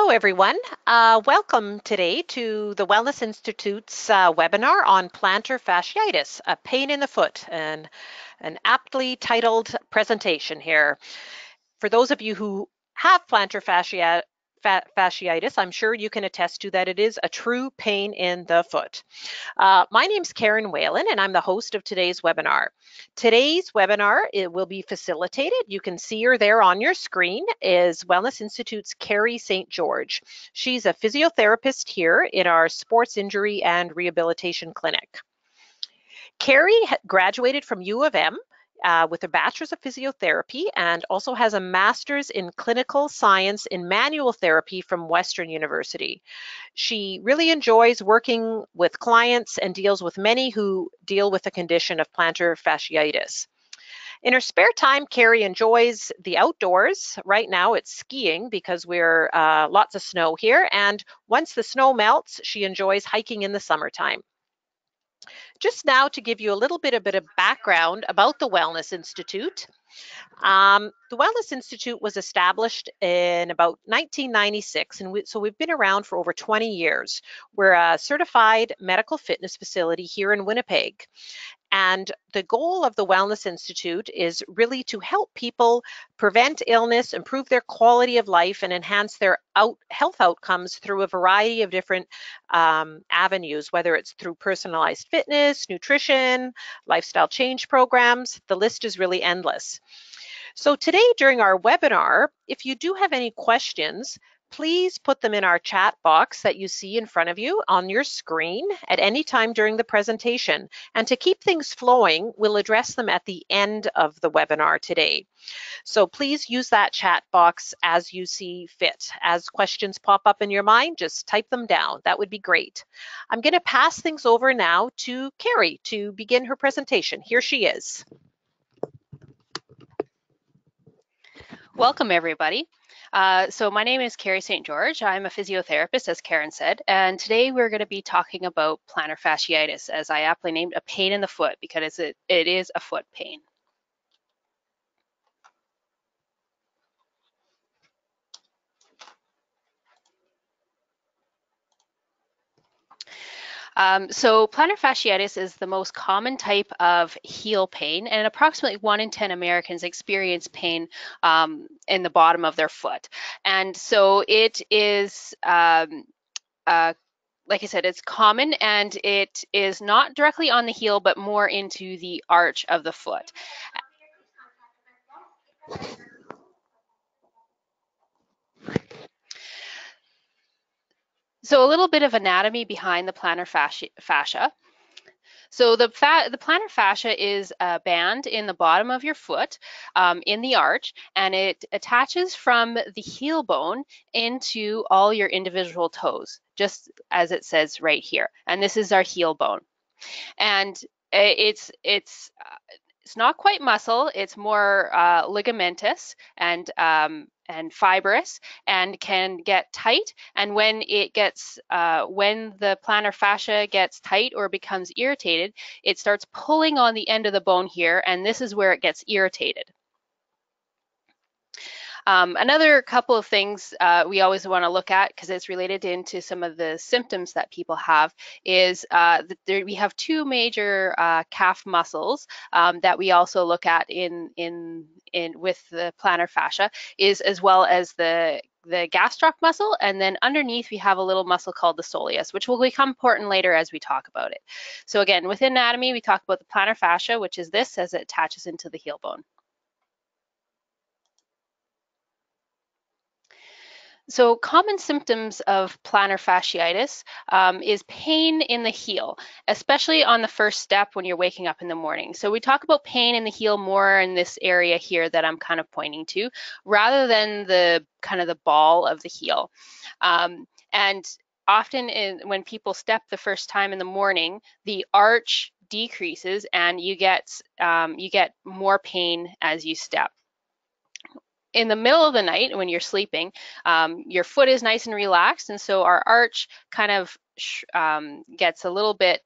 Hello, everyone. Welcome today to the Wellness Institute's webinar on plantar fasciitis, a pain in the foot, and an aptly titled presentation here. For those of you who have plantar fasciitis, I'm sure you can attest to that it is a true pain in the foot. My name's Karen Whalen, and I'm the host of today's webinar. Today's webinar, it will be facilitated. You can see her there on your screen, is Wellness Institute's Kerry St. George. She's a physiotherapist here in our sports injury and rehabilitation clinic. Kerry graduated from U of M with a Bachelors of Physiotherapy and also has a Master's in Clinical Science in Manual Therapy from Western University. She really enjoys working with clients and deals with many who deal with the condition of plantar fasciitis. In her spare time, Kerry enjoys the outdoors. Right now it's skiing because we're lots of snow here, and once the snow melts, she enjoys hiking in the summertime. Just now to give you a little bit of background about the Wellness Institute. The Wellness Institute was established in about 1996, and so we've been around for over 20 years. We're a certified medical fitness facility here in Winnipeg. And the goal of the Wellness Institute is really to help people prevent illness, improve their quality of life, and enhance their health outcomes through a variety of different avenues, whether it's through personalized fitness, nutrition, lifestyle change programs. The list is really endless. So today during our webinar, if you do have any questions, please put them in our chat box that you see in front of you on your screen at any time during the presentation. And to keep things flowing, we'll address them at the end of the webinar today. So please use that chat box as you see fit. As questions pop up in your mind, just type them down. That would be great. I'm going to pass things over now to Kerry to begin her presentation. Here she is. Welcome, everybody. So my name is Kerry St. George. I'm a physiotherapist, as Karen said, and today we're going to be talking about plantar fasciitis, as I aptly named a pain in the foot, because it is a foot pain. So plantar fasciitis is the most common type of heel pain, and approximately 1 in 10 Americans experience pain in the bottom of their foot. And so it is, like I said, it's common, and it is not directly on the heel, but more into the arch of the foot. So a little bit of anatomy behind the plantar fascia. So the plantar fascia is a band in the bottom of your foot in the arch, and it attaches from the heel bone into all your individual toes, just as it says right here. And this is our heel bone. And it's not quite muscle, it's more ligamentous and fibrous, and can get tight. And when it gets, when the plantar fascia gets tight or becomes irritated, it starts pulling on the end of the bone here, and this is where it gets irritated. Another couple of things we always want to look at, because it's related into some of the symptoms that people have, is we have two major calf muscles that we also look at with the plantar fascia, as well as the gastroc muscle, and then underneath we have a little muscle called the soleus, which will become important later as we talk about it. So again, with anatomy, we talk about the plantar fascia, which is this as it attaches into the heel bone. So common symptoms of plantar fasciitis is pain in the heel, especially on the first step when you're waking up in the morning. So we talk about pain in the heel more in this area here that I'm kind of pointing to, rather than the kind of the ball of the heel. And often when people step the first time in the morning, the arch decreases and you get more pain as you step. In the middle of the night when you're sleeping, your foot is nice and relaxed, and so our arch kind of gets a little bit,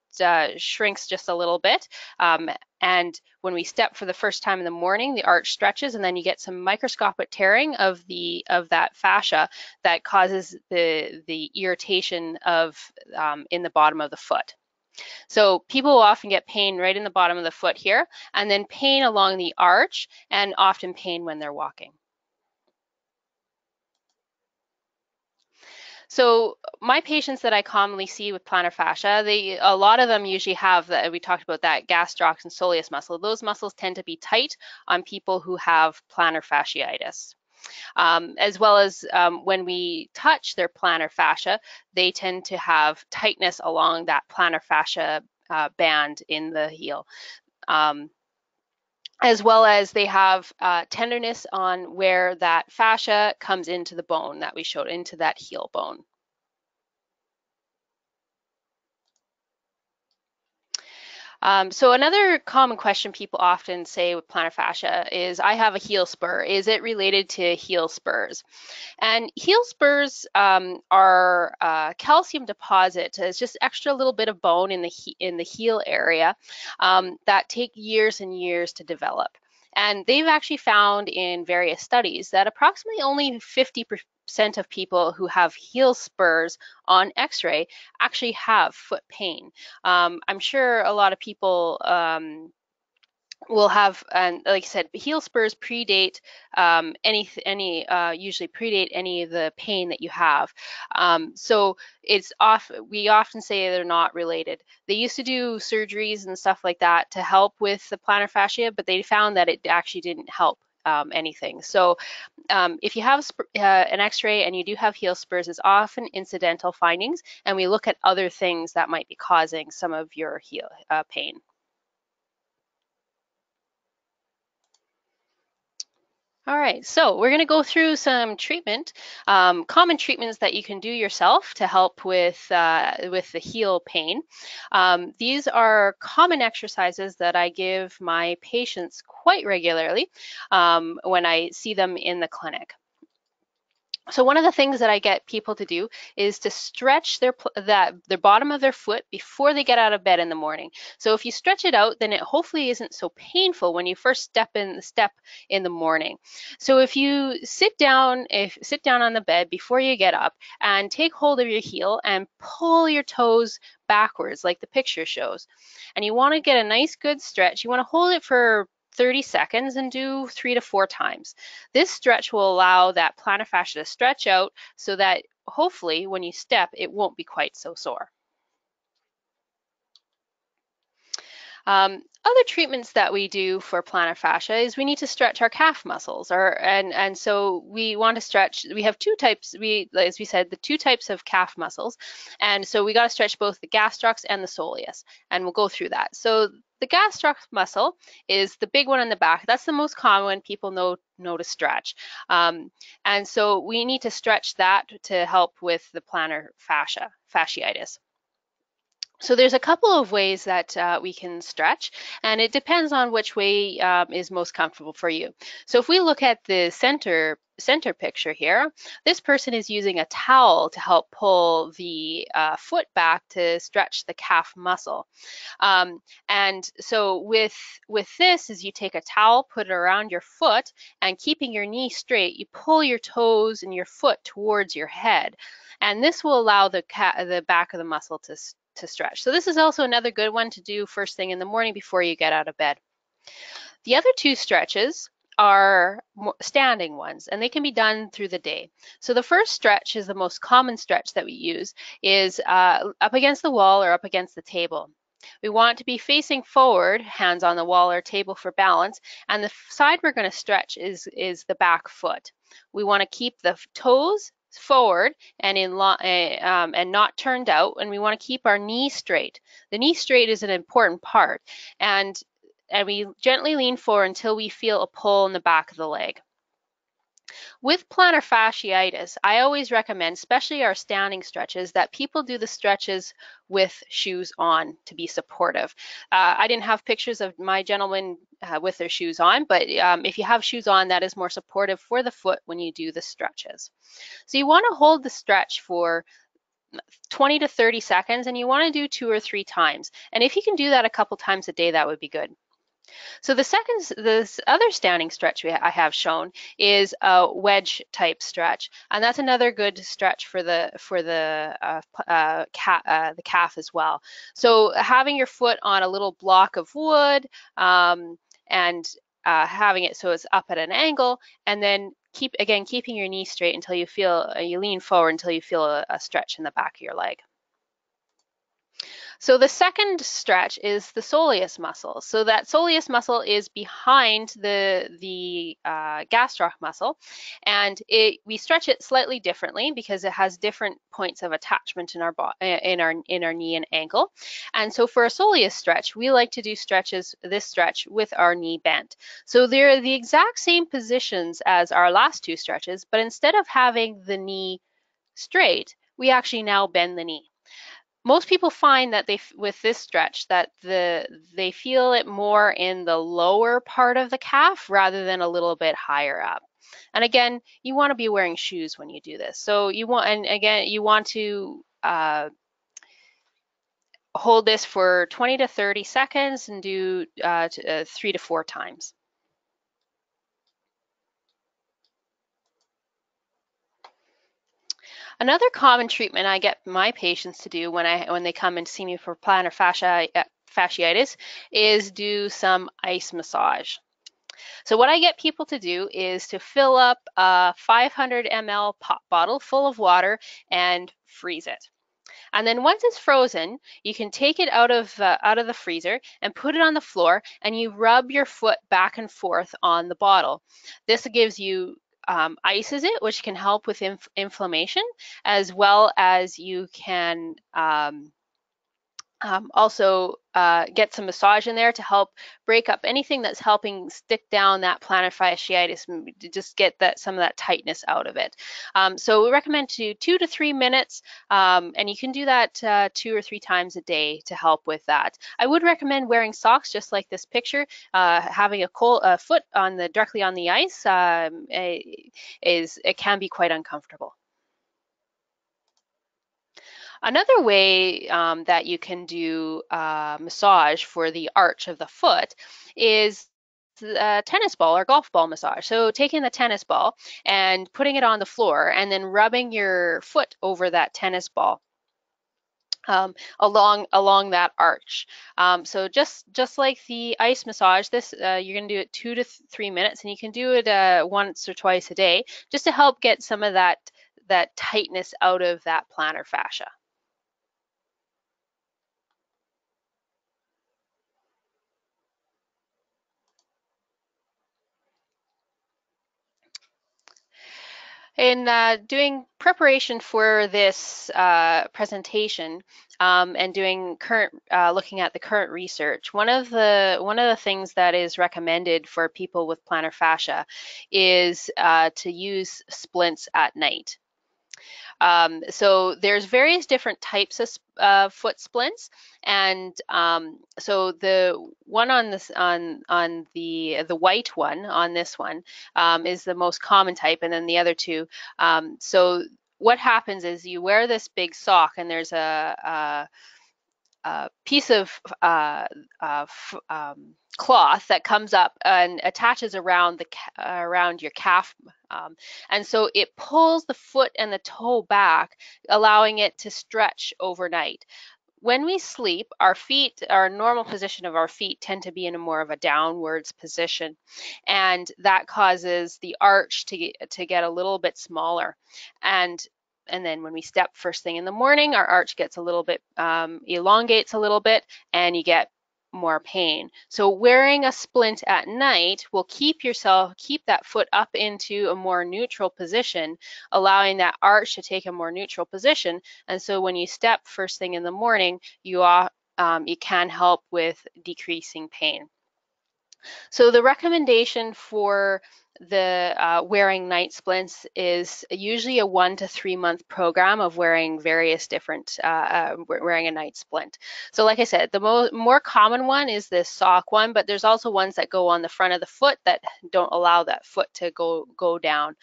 shrinks just a little bit. And when we step for the first time in the morning, the arch stretches, and then you get some microscopic tearing of that fascia that causes the irritation of in the bottom of the foot. So people will often get pain right in the bottom of the foot here, and then pain along the arch, and often pain when they're walking. So my patients that I commonly see with plantar fascia, a lot of them usually have, we talked about that gastroc and soleus muscle. Those muscles tend to be tight on people who have plantar fasciitis. As well as when we touch their plantar fascia, they tend to have tightness along that plantar fascia band in the heel. As well as they have tenderness on where that fascia comes into the bone that we showed, into that heel bone. So another common question people often say with plantar fascia is, I have a heel spur. Is it related to heel spurs? And heel spurs are calcium deposits. It's just extra little bit of bone in the heel area that take years and years to develop. And they've actually found in various studies that approximately only 50% of people who have heel spurs on x-ray actually have foot pain. I'm sure a lot of people will have, and like I said, heel spurs predate usually predate any of the pain that you have. So we often say they're not related. They used to do surgeries and stuff like that to help with the plantar fascia, but they found that it actually didn't help anything. So if you have an x-ray and you do have heel spurs, it's often incidental findings, and we look at other things that might be causing some of your heel pain. All right, so we're going to go through some treatment, common treatments that you can do yourself to help with the heel pain. These are common exercises that I give my patients quite regularly when I see them in the clinic. So one of the things that I get people to do is to stretch their bottom of their foot before they get out of bed in the morning. So if you stretch it out, then it hopefully isn't so painful when you first step in the morning. So if you sit down on the bed before you get up and take hold of your heel and pull your toes backwards like the picture shows, and you want to get a nice good stretch, you want to hold it for 30 seconds and do 3 to 4 times. This stretch will allow that plantar fascia to stretch out so that hopefully when you step, it won't be quite so sore. Other treatments that we do for plantar fascia is we need to stretch our calf muscles, and so we want to stretch. We have two types. As we said, the two types of calf muscles, and so we got to stretch both the gastroc and the soleus, and we'll go through that. So the gastroc muscle is the big one in the back. That's the most common one people know to stretch, and so we need to stretch that to help with the plantar fasciitis. So there's a couple of ways that we can stretch, and it depends on which way is most comfortable for you. So if we look at the center picture here, this person is using a towel to help pull the foot back to stretch the calf muscle. And so with this is you take a towel, put it around your foot, and keeping your knee straight, you pull your toes and your foot towards your head. And this will allow the back of the muscle to stretch. So this is also another good one to do first thing in the morning before you get out of bed. The other two stretches are standing ones, and they can be done through the day. So the first stretch is the most common stretch that we use, is up against the wall or up against the table. We want to be facing forward, hands on the wall or table for balance, and the side we're going to stretch is the back foot. We want to keep the toes forward and and not turned out, and we want to keep our knee straight. The knee straight is an important part, and we gently lean forward until we feel a pull in the back of the leg. With plantar fasciitis, I always recommend, especially our standing stretches, that people do the stretches with shoes on to be supportive. I didn't have pictures of my gentlemen with their shoes on, but if you have shoes on, that is more supportive for the foot when you do the stretches. So you want to hold the stretch for 20 to 30 seconds, and you want to do 2 or 3 times. And if you can do that a couple times a day, that would be good. So this other standing stretch I have shown is a wedge type stretch, and that's another good stretch for the calf as well. So having your foot on a little block of wood, and having it so it's up at an angle, and then keeping your knee straight until you feel you lean forward until you feel a stretch in the back of your leg. So the second stretch is the soleus muscle. So that soleus muscle is behind the gastroc muscle, and we stretch it slightly differently because it has different points of attachment in our knee and ankle. And so for a soleus stretch, we like to do this stretch with our knee bent. So they're the exact same positions as our last two stretches, but instead of having the knee straight, we actually now bend the knee. Most people find that with this stretch that they feel it more in the lower part of the calf rather than a little bit higher up. And again, you want to be wearing shoes when you do this. So you want to hold this for 20 to 30 seconds and do 3 to 4 times. Another common treatment I get my patients to do when they come and see me for plantar fasciitis is do some ice massage. So what I get people to do is to fill up a 500 ml pop bottle full of water and freeze it. And then once it's frozen, you can take it out of the freezer and put it on the floor, and you rub your foot back and forth on the bottle. This gives you ices it, which can help with inflammation, as well as you can also get some massage in there to help break up anything that's helping stick down that plantar fasciitis, to just get some of that tightness out of it. So we recommend 2 to 3 minutes, and you can do that 2 or 3 times a day to help with that. I would recommend wearing socks, just like this picture. Having a foot directly on the ice it can be quite uncomfortable. Another way that you can do massage for the arch of the foot is a tennis ball or golf ball massage. So taking the tennis ball and putting it on the floor and then rubbing your foot over that tennis ball along that arch. So just like the ice massage, this you're going to do it 2 to 3 minutes, and you can do it once or twice a day, just to help get some of that tightness out of that plantar fascia. In doing preparation for this presentation and doing looking at the current research, one of the things that is recommended for people with plantar fascia is to use splints at night. So there's various different types of foot splints, and so the one on the white one on this one is the most common type, and then the other two. So what happens is you wear this big sock, and there's a piece of cloth that comes up and attaches around your calf, and so it pulls the foot and the toe back, allowing it to stretch overnight. When we sleep, our normal position of our feet tend to be in more of a downwards position, and that causes the arch to get a little bit smaller. And then when we step first thing in the morning, our arch gets a little bit, elongates a little bit, and you get more pain. So wearing a splint at night will keep that foot up into a more neutral position, allowing that arch to take a more neutral position. And so when you step first thing in the morning, it can help with decreasing pain. So the recommendation for the wearing night splints is usually a 1 to 3 month program of wearing various different wearing a night splint. So like I said, the more common one is this sock one, but there's also ones that go on the front of the foot that don't allow that foot to go down.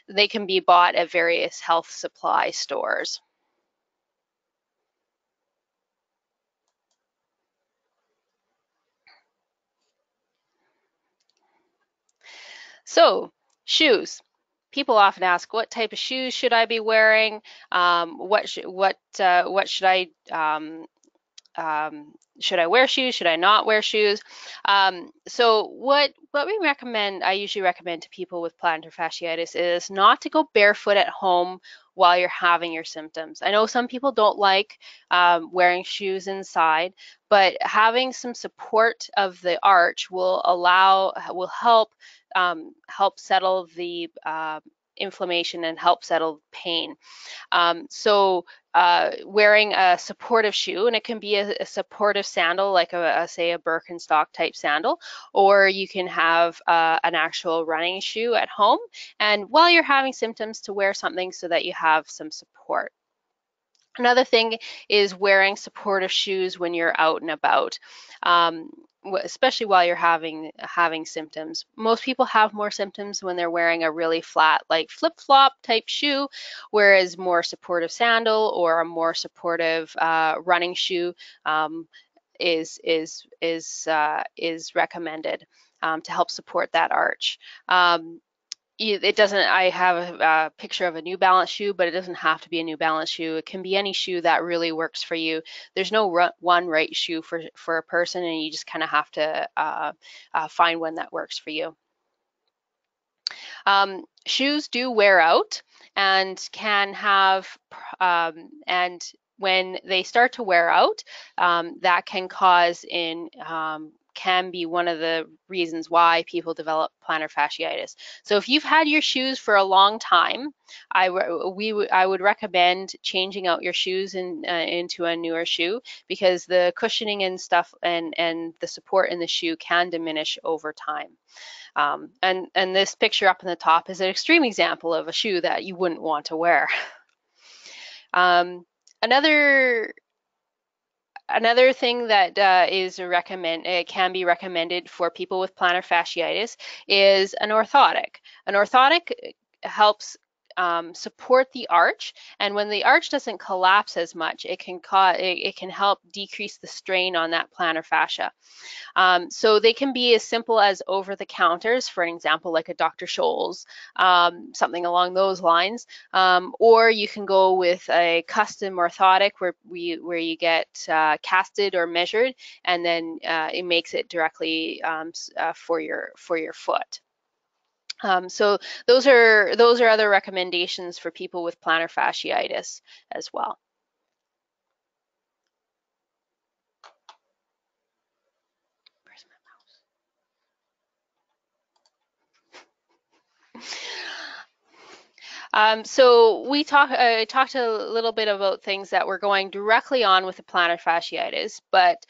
They can be bought at various health supply stores. So, shoes. People often ask, what type of shoes should I be wearing? What should I wear shoes? Should I not wear shoes? So what we recommend, I usually recommend to people with plantar fasciitis is not to go barefoot at home while you're having your symptoms. I know some people don't like wearing shoes inside, but having some support of the arch will help settle the inflammation and help settle pain. Wearing a supportive shoe, and it can be a supportive sandal, like say a Birkenstock type sandal, or you can have an actual running shoe at home. And while you're having symptoms, to wear something so that you have some support. Another thing is wearing supportive shoes when you're out and about, especially while you're having symptoms. Most people have more symptoms when they're wearing a really flat, like flip-flop type shoe, whereas more supportive sandal or a more supportive running shoe is recommended to help support that arch. It doesn't, I have a picture of a New Balance shoe, but it doesn't have to be a New Balance shoe. It can be any shoe that really works for you. There's no one right shoe for a person, and you just kind of have to find one that works for you. Shoes do wear out and can have, and when they start to wear out, that can be one of the reasons why people develop plantar fasciitis. So if you've had your shoes for a long time, I would recommend changing out your shoes into a newer shoe, because the cushioning and stuff and the support in the shoe can diminish over time. And this picture up in the top is an extreme example of a shoe that you wouldn't want to wear. Another thing that it can be recommended for people with plantar fasciitis is an orthotic. An orthotic helps support the arch, and when the arch doesn't collapse as much, it can help decrease the strain on that plantar fascia. So they can be as simple as over-the-counters, for an example, like a Dr. Scholl's, something along those lines, or you can go with a custom orthotic where you get casted or measured, and then it makes it directly for your foot. So those are other recommendations for people with plantar fasciitis as well. Where's my mouse? So I talked a little bit about things that were going directly on with the plantar fasciitis, but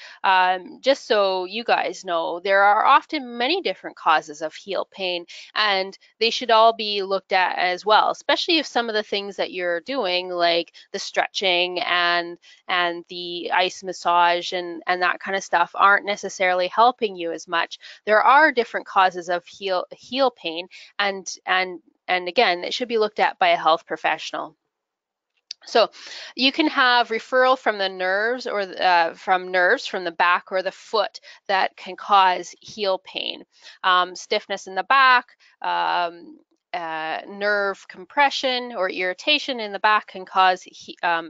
just so you guys know, there are often many different causes of heel pain, and they should all be looked at as well, especially if some of the things that you're doing, like the stretching and the ice massage and that kind of stuff, aren't necessarily helping you as much. There are different causes of heel pain, and again, it should be looked at by a health professional. So you can have referral from the nerves or from the back or the foot that can cause heel pain. Stiffness in the back, nerve compression or irritation in the back can cause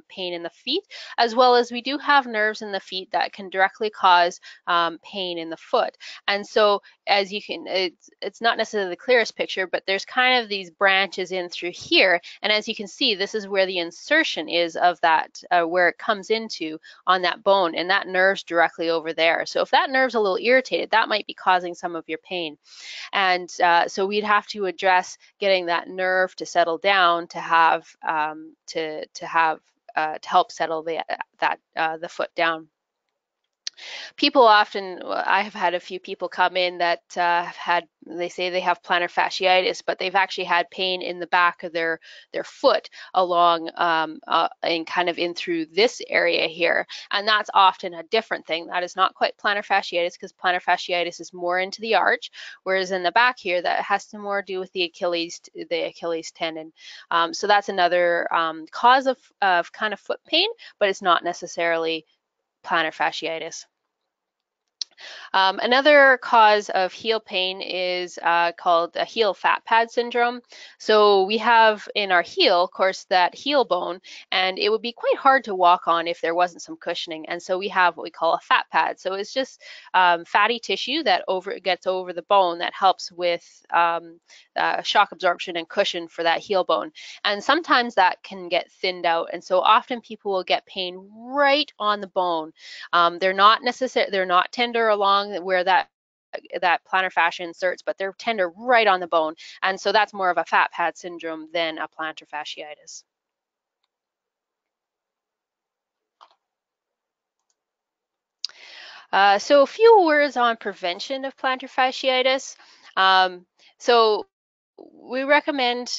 pain in the feet, as well as we do have nerves in the feet that can directly cause pain in the foot. And so as you can, it's not necessarily the clearest picture, but there's kind of these branches in through here. And as you can see, this is where the insertion is of that, where it comes into on that bone, and that nerve's directly over there. So if that nerve's a little irritated, that might be causing some of your pain. And so we'd have to address getting that nerve to settle down to have to help settle the foot down. People often, I have had a few people come in that they say they have plantar fasciitis, but they've actually had pain in the back of their foot along and kind of in through this area here. And that's often a different thing. That is not quite plantar fasciitis, because plantar fasciitis is more into the arch, whereas in the back here, that has to more do with the Achilles tendon. So that's another cause of kind of foot pain, but it's not necessarily plantar fasciitis. Another cause of heel pain is called a heel fat pad syndrome. So we have in our heel, of course, that heel bone, and it would be quite hard to walk on if there wasn't some cushioning. And so we have what we call a fat pad. So it's just fatty tissue that gets over the bone that helps with shock absorption and cushion for that heel bone. And sometimes that can get thinned out. And so often people will get pain right on the bone. They're not tender along where that plantar fascia inserts, but they're tender right on the bone. And so that's more of a fat pad syndrome than a plantar fasciitis. So a few words on prevention of plantar fasciitis. So we recommend,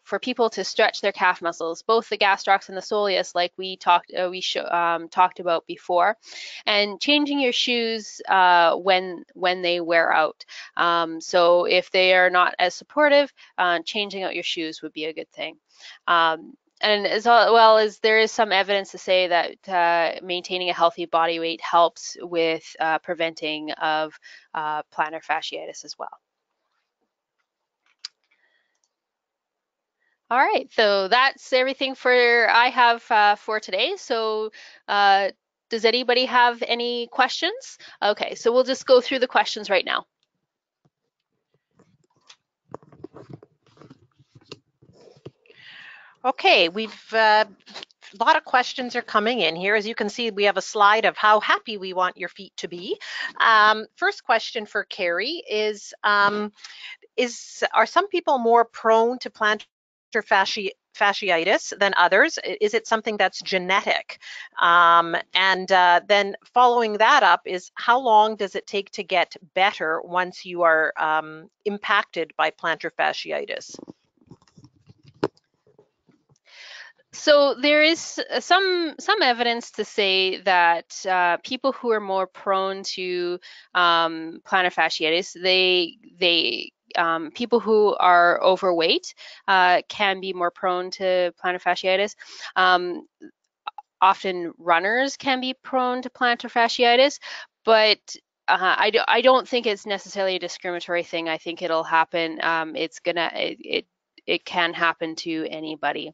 for people to stretch their calf muscles, both the gastrocs and the soleus, like we talked about before, and changing your shoes when they wear out. So if they are not as supportive, changing out your shoes would be a good thing. And as well as there is some evidence to say that maintaining a healthy body weight helps with preventing of plantar fasciitis as well. All right, so that's everything I have for today. So does anybody have any questions? Okay, so we'll just go through the questions right now. Okay, a lot of questions are coming in here. As you can see, we have a slide of how happy we want your feet to be. First question for Kerry is are some people more prone to plantar fasciitis than others? Is it something that's genetic? And then following that up is how long does it take to get better once you are impacted by plantar fasciitis? So there is some evidence to say that people who are more prone to plantar fasciitis, people who are overweight can be more prone to plantar fasciitis. Often runners can be prone to plantar fasciitis, but I don't think it's necessarily a discriminatory thing. I think it'll happen. It can happen to anybody.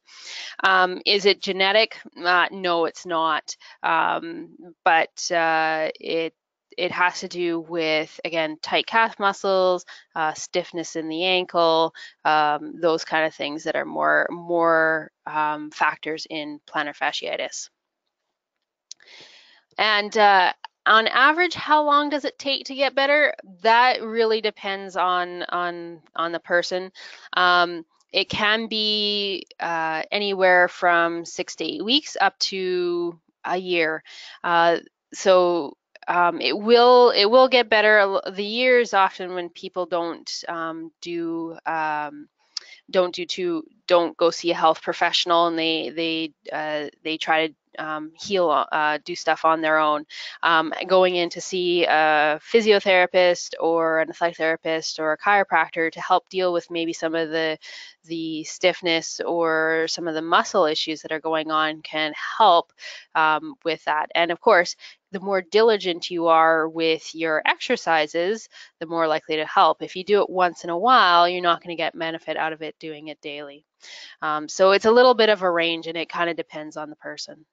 Is it genetic? No, it's not. But it has to do with, again, tight calf muscles, stiffness in the ankle, those kind of things that are more factors in plantar fasciitis. And on average, how long does it take to get better? That really depends on the person. It can be anywhere from 6 to 8 weeks up to a year. So it will get better. The year is often when people don't go see a health professional, and they try to do stuff on their own. Going in to see a physiotherapist or an athletic therapist or a chiropractor to help deal with maybe some of the stiffness or some of the muscle issues that are going on can help with that. And of course, the more diligent you are with your exercises, the more likely to help. If you do it once in a while, you're not going to get benefit out of it doing it daily. So it's a little bit of a range, and it kind of depends on the person.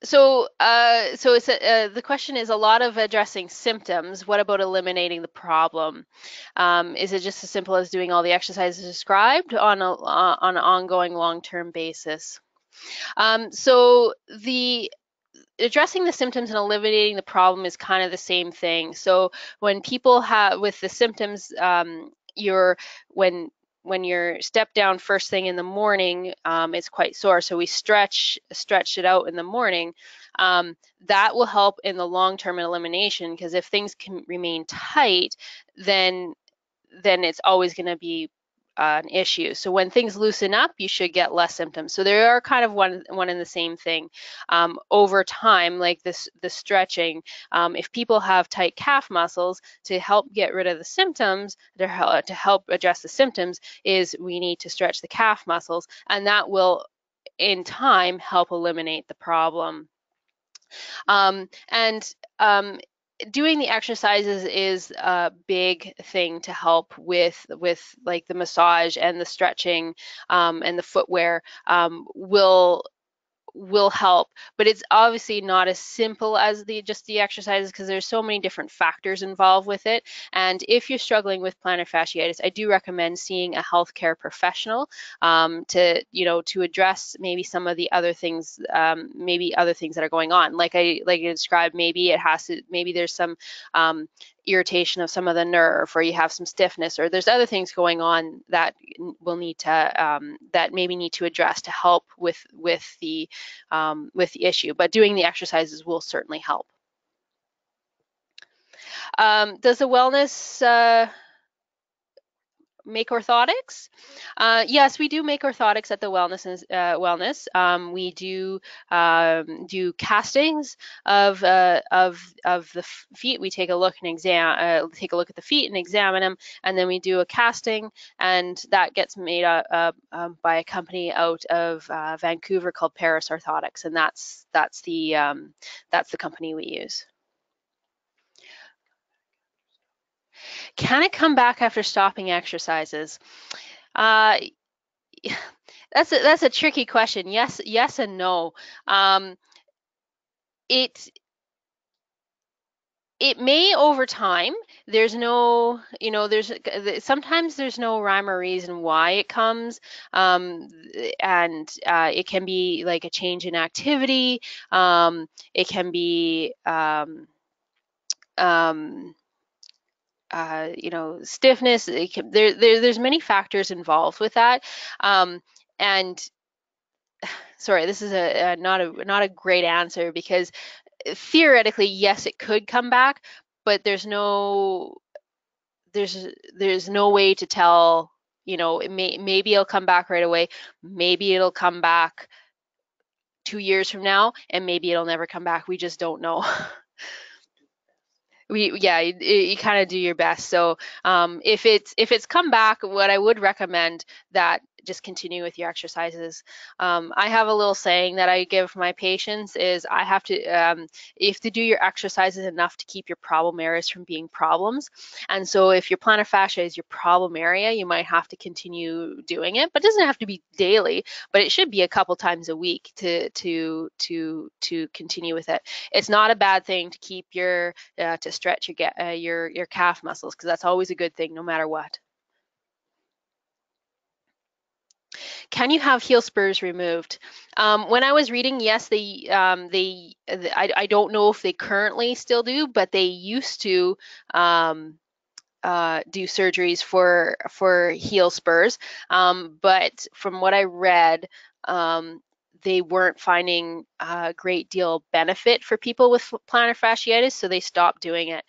So the question is a lot of addressing symptoms. What about eliminating the problem? Is it just as simple as doing all the exercises described on an ongoing long-term basis? So addressing the symptoms and eliminating the problem is kind of the same thing. So when people have with the symptoms, when you're step down first thing in the morning, it's quite sore. So we stretch it out in the morning. That will help in the long-term elimination, because if things can remain tight, then it's always going to be an issue. So when things loosen up, you should get less symptoms. So they are kind of one and the same thing. Over time, like the stretching, if people have tight calf muscles, to help get rid of the symptoms, to help address the symptoms, is we need to stretch the calf muscles, and that will in time help eliminate the problem. And doing the exercises is a big thing to help with like the massage and the stretching, and the footwear will help, but it's obviously not as simple as just the exercises, because there's so many different factors involved with it. And if you're struggling with plantar fasciitis, I do recommend seeing a healthcare professional, to address maybe some of the other things, maybe other things that are going on. Like I described, maybe there's some irritation of some of the nerve, or you have some stiffness, or there's other things going on that will need to that maybe need to address to help with the issue. But doing the exercises will certainly help. Does the wellness make orthotics? Yes, we do make orthotics at the wellness. We do castings of the feet. We take a look at the feet and examine them, and then we do a casting, and that gets made by a company out of Vancouver called Paris Orthotics, and that's the company we use. Can it come back after stopping exercises? Uh, that's a tricky question. Yes and no. It may over time. There's no, sometimes there's no rhyme or reason why it comes, and it can be like a change in activity. It can be stiffness. There's many factors involved with that, and sorry, this is not a great answer, because theoretically, yes, it could come back, but there's no way to tell. Maybe it'll come back right away. Maybe it'll come back 2 years from now, and maybe it'll never come back. We just don't know. You kind of do your best. So if it's come back, what I would recommend that just continue with your exercises. I have a little saying that I give my patients is I have to, you have to do your exercises enough to keep your problem areas from being problems. And so if your plantar fascia is your problem area, you might have to continue doing it, but it doesn't have to be daily, but it should be a couple times a week to continue with it. It's not a bad thing to keep to stretch your calf muscles, because that's always a good thing no matter what. Can you have heel spurs removed? When I was reading, yes, I don't know if they currently still do, but they used to do surgeries for heel spurs. But from what I read, they weren't finding a great deal of benefit for people with plantar fasciitis, so they stopped doing it.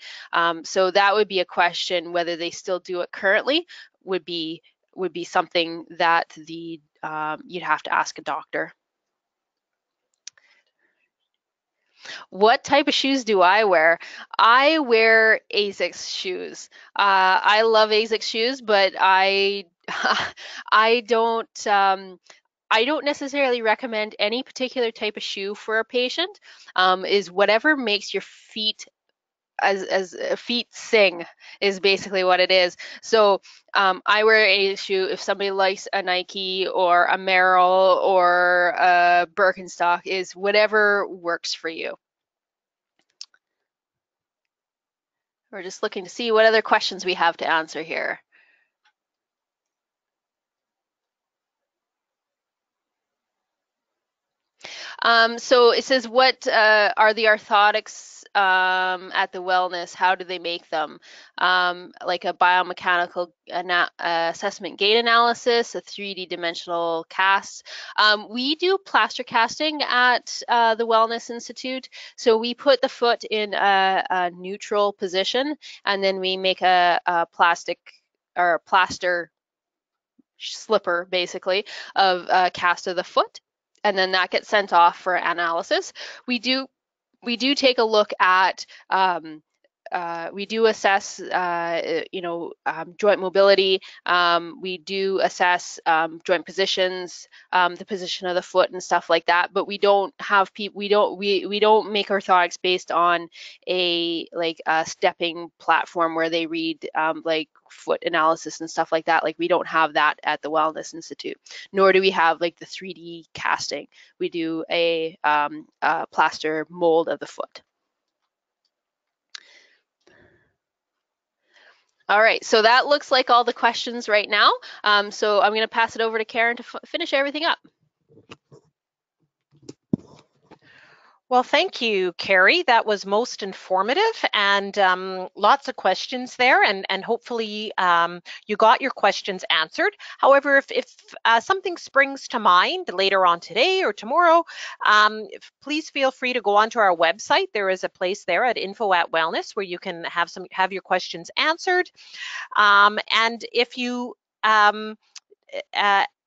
So that would be a question. Whether they still do it currently would be something that you'd have to ask a doctor. What type of shoes do I wear? I wear ASICS shoes. I love ASICS shoes, but I don't necessarily recommend any particular type of shoe for a patient. Is whatever makes your feet as feet sing is basically what it is. So I wear a shoe if somebody likes a Nike or a Merrell or a Birkenstock, is whatever works for you. We're just looking to see what other questions we have to answer here. So it says, what are the orthotics at the wellness? How do they make them? Like a biomechanical assessment gait analysis, a 3D dimensional cast. We do plaster casting at the Wellness Institute. So we put the foot in a neutral position, and then we make a plastic or plaster slipper basically of a cast of the foot, and then that gets sent off for analysis. We do take a look at we do assess, joint mobility. We do assess joint positions, the position of the foot and stuff like that. But we don't have people. We don't make orthotics based on a stepping platform where they read like foot analysis and stuff like that. Like we don't have that at the Wellness Institute. Nor do we have like the 3D casting. We do a plaster mold of the foot. All right, so that looks like all the questions right now. So I'm going to pass it over to Karen to finish everything up. Well, thank you, Kerry. That was most informative, and lots of questions there, and hopefully you got your questions answered. However, if something springs to mind later on today or tomorrow, please feel free to go onto our website. There is a place there at info@wellness where you can have your questions answered. And if you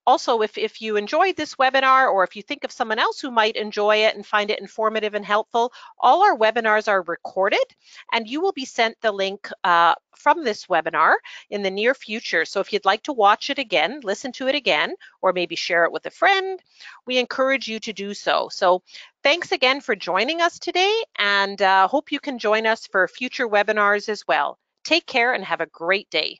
also, if you enjoyed this webinar, or if you think of someone else who might enjoy it and find it informative and helpful, all our webinars are recorded, and you will be sent the link from this webinar in the near future. So if you'd like to watch it again, listen to it again, or maybe share it with a friend, we encourage you to do so. So thanks again for joining us today, and hope you can join us for future webinars as well. Take care and have a great day.